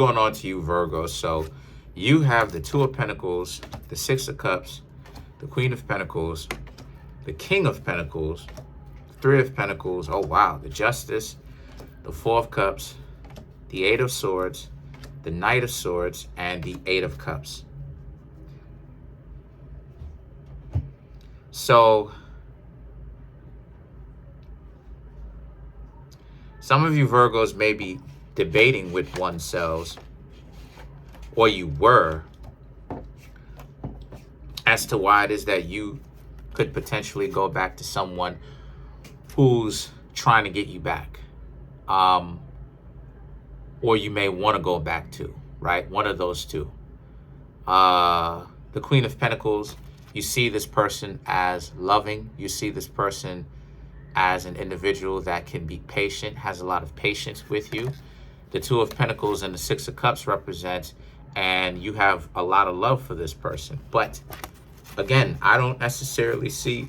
Going on to you, Virgo. So you have the Two of Pentacles, the Six of Cups, the Queen of Pentacles, the King of Pentacles, Three of Pentacles. Oh, wow. The Justice, the Four of Cups, the Eight of Swords, the Knight of Swords, and the Eight of Cups. So some of you Virgos may be debating with oneself, or you were, as to why it is that you could potentially go back to someone who's trying to get you back. Or you may want to go back to, right? One of those two. The Queen of Pentacles, you see this person as loving. You see this person as an individual that can be patient, has a lot of patience with you. The Two of Pentacles and the Six of Cups represents, and you have a lot of love for this person. But again, I don't necessarily see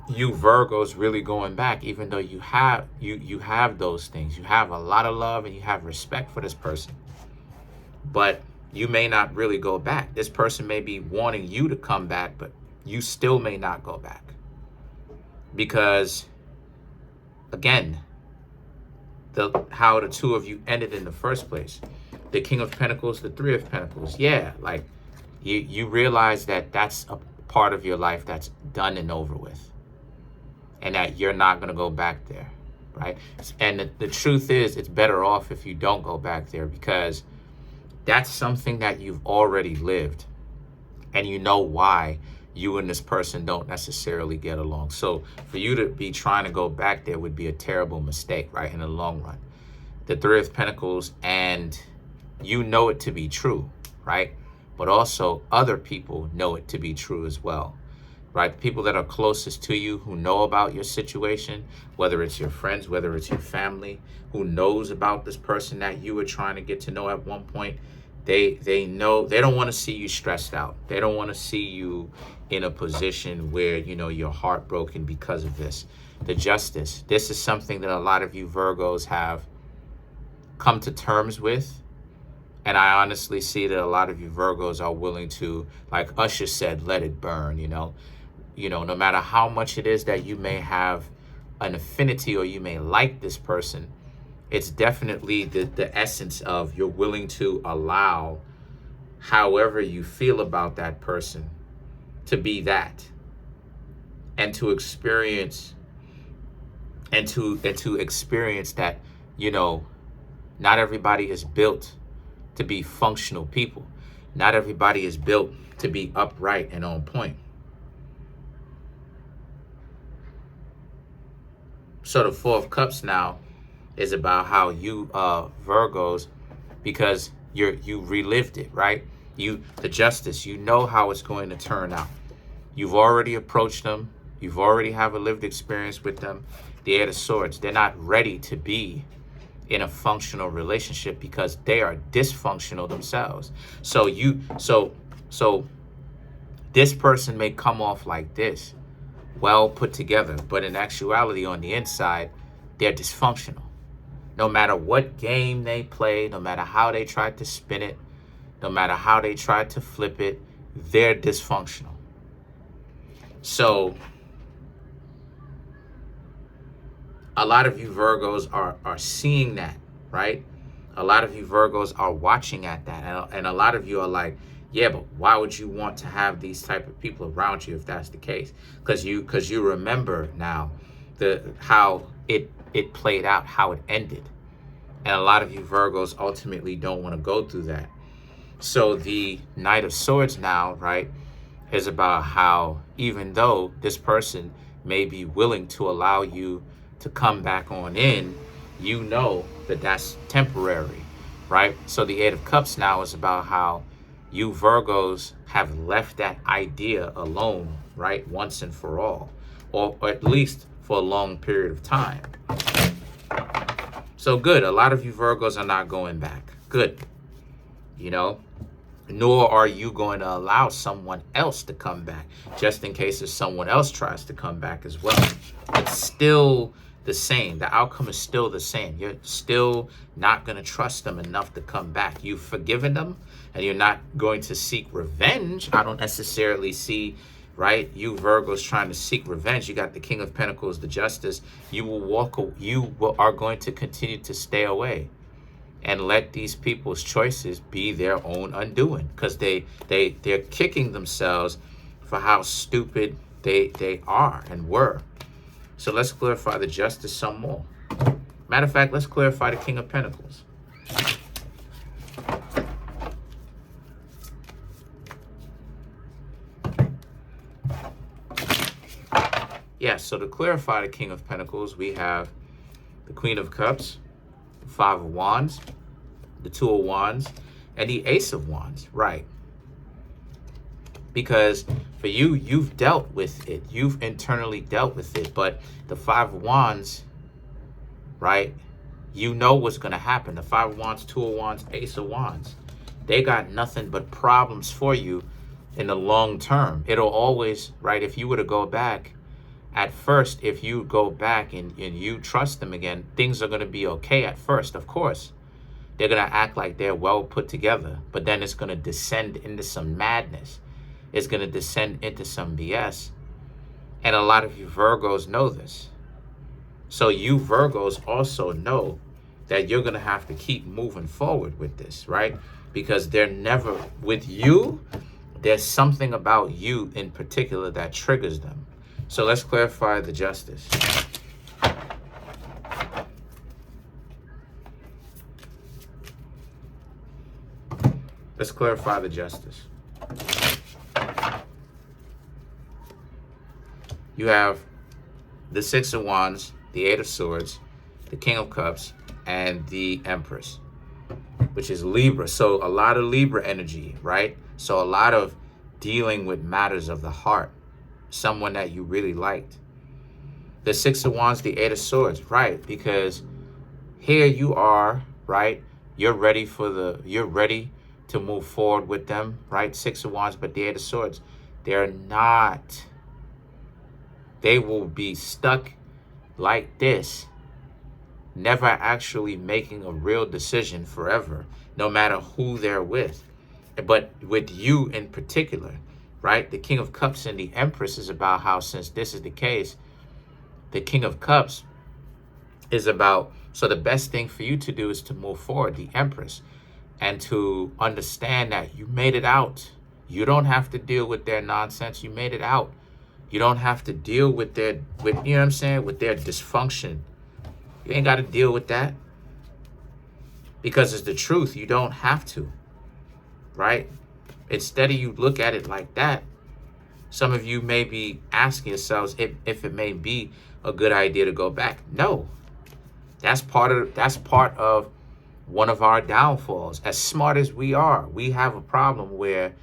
you Virgos really going back, even though you have those things. You have a lot of love and you have respect for this person. But you may not really go back. This person may be wanting you to come back, but you still may not go back. Because again, how the two of you ended in the first place. The King of Pentacles, the Three of Pentacles. Yeah, like you realize that that's a part of your life that's done and over with. And that you're not going to go back there, right? And the truth is, it's better off if you don't go back there, because that's something that you've already lived. And you know why you and this person don't necessarily get along. So for you to be trying to go back there would be a terrible mistake, right, in the long run. The Three of Pentacles, and you know it to be true, right? But also other people know it to be true as well, right? The people that are closest to you, who know about your situation, whether it's your friends, whether it's your family, who knows about this person that you were trying to get to know at one point, they know, they don't want to see you stressed out. They don't want to see you in a position where, you know, you're heartbroken because of this. The Justice. This is something that a lot of you Virgos have come to terms with. And I honestly see that a lot of you Virgos are willing to, like Usher said, let it burn, you know, no matter how much it is that you may have an affinity or you may like this person, it's definitely the essence of you're willing to allow however you feel about that person to be that, and to experience and to experience that, you know, not everybody is built to be functional people. Not everybody is built to be upright and on point. So the Four of Cups now is about how you Virgos, because you relived it, right? The Justice, you know how it's going to turn out. You've already approached them. You've already have a lived experience with them. The Eight of Swords, they're not ready to be in a functional relationship because they are dysfunctional themselves. So this person may come off like this, well put together, but in actuality on the inside, they're dysfunctional. No matter what game they play, no matter how they try to spin it, no matter how they try to flip it, they're dysfunctional. So a lot of you Virgos are seeing that, right? A lot of you Virgos are watching at that. And a lot of you are like, yeah, but why would you want to have these type of people around you if that's the case? Because you remember now how it played out, how it ended. And a lot of you Virgos ultimately don't want to go through that. So the Knight of Swords now, right, is about how even though this person may be willing to allow you to come back on in, you know that that's temporary, right? So the Eight of Cups now is about how you Virgos have left that idea alone, right, once and for all, or at least for a long period of time. So good. A lot of you Virgos are not going back. Good. You know, nor are you going to allow someone else to come back, just in case if someone else tries to come back as well. It's still the same. The outcome is still the same. You're still not going to trust them enough to come back. You've forgiven them and you're not going to seek revenge. I don't necessarily see, right, you Virgos trying to seek revenge. You got the King of Pentacles, the Justice. You are going to continue to stay away and let these people's choices be their own undoing, because they're kicking themselves for how stupid they are and were. So let's clarify the Justice some more. Matter of fact, let's clarify the King of Pentacles. Yeah, so to clarify the King of Pentacles, we have the Queen of Cups, the Five of Wands, the Two of Wands, and the Ace of Wands, right? Because for you, you've dealt with it. You've internally dealt with it. But the Five of Wands, right? You know what's going to happen. The Five of Wands, Two of Wands, Ace of Wands. They got nothing but problems for you in the long term. It'll always, right? If you were to go back, at first, if you go back and you trust them again, things are going to be okay at first, of course. They're going to act like they're well put together. But then it's going to descend into some madness. It's going to descend into some BS. And a lot of you Virgos know this. So you Virgos also know that you're going to have to keep moving forward with this, right? Because they're never, with you, there's something about you in particular that triggers them. So let's clarify the Justice. Let's clarify the Justice. You have the Six of Wands, the Eight of Swords, the King of Cups, and the Empress, which is Libra. So a lot of Libra energy, right? So a lot of dealing with matters of the heart. Someone that you really liked. The Six of Wands, the Eight of Swords, right? Because here you are, right? You're ready to move forward with them, right? Six of Wands, but the Eight of Swords, they're not. They will be stuck like this, never actually making a real decision forever, no matter who they're with. But with you in particular, right? The King of Cups and the Empress is about how, since this is the case, the King of Cups is about, so the best thing for you to do is to move forward, the Empress, and to understand that you made it out. You don't have to deal with their nonsense. You made it out. You don't have to deal with you know what I'm saying, with their dysfunction. You ain't got to deal with that. Because it's the truth. You don't have to, right? Instead of you look at it like that, some of you may be asking yourselves if it may be a good idea to go back. No, that's part of one of our downfalls. As smart as we are, we have a problem where,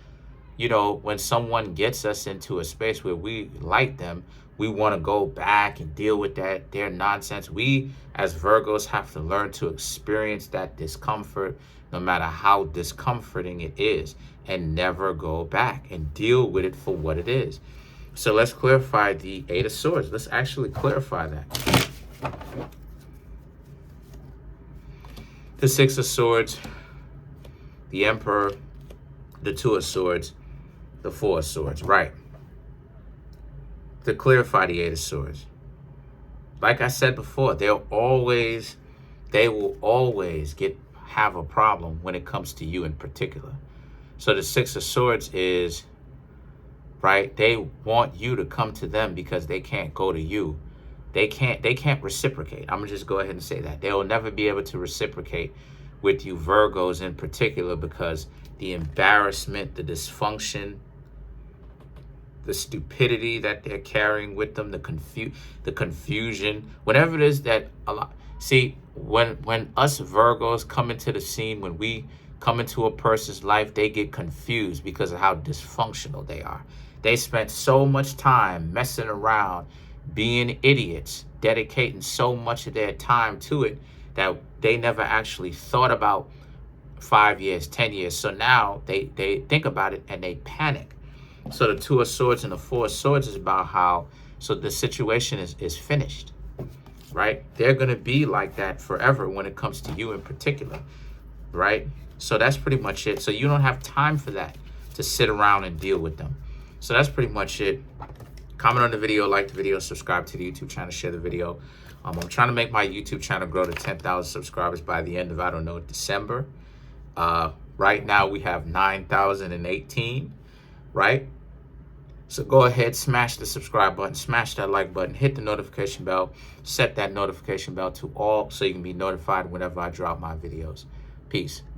you know, when someone gets us into a space where we like them, we want to go back and deal with their nonsense. We as Virgos have to learn to experience that discomfort, no matter how discomforting it is, and never go back and deal with it for what it is. So let's clarify the Eight of Swords. Let's actually clarify that. The Six of Swords, the Emperor, the Two of Swords, the Four of Swords, right? To clarify the Eight of Swords, like I said before, they will always have a problem when it comes to you in particular. So the Six of Swords is, right, they want you to come to them because they can't go to you. They can't reciprocate. I'm gonna just go ahead and say that. They will never be able to reciprocate with you Virgos in particular, because the embarrassment, the dysfunction, the stupidity that they're carrying with them, the confusion, whatever it is that a lot. See, when us Virgos come into the scene, when we come into a person's life, they get confused because of how dysfunctional they are. They spent so much time messing around, being idiots, dedicating so much of their time to it that they never actually thought about 5 years, 10 years. So now they think about it and they panic. So the Two of Swords and the Four of Swords is about how, so the situation is finished. right? They're going to be like that forever when it comes to you in particular, right? So that's pretty much it. So you don't have time for that, to sit around and deal with them. So that's pretty much it. Comment on the video, like the video, subscribe to the YouTube channel, share the video. I'm trying to make my YouTube channel grow to 10,000 subscribers by the end of, I don't know, December. Right now we have 9,018, right? So go ahead, smash the subscribe button, smash that like button, hit the notification bell, set that notification bell to all so you can be notified whenever I drop my videos. Peace.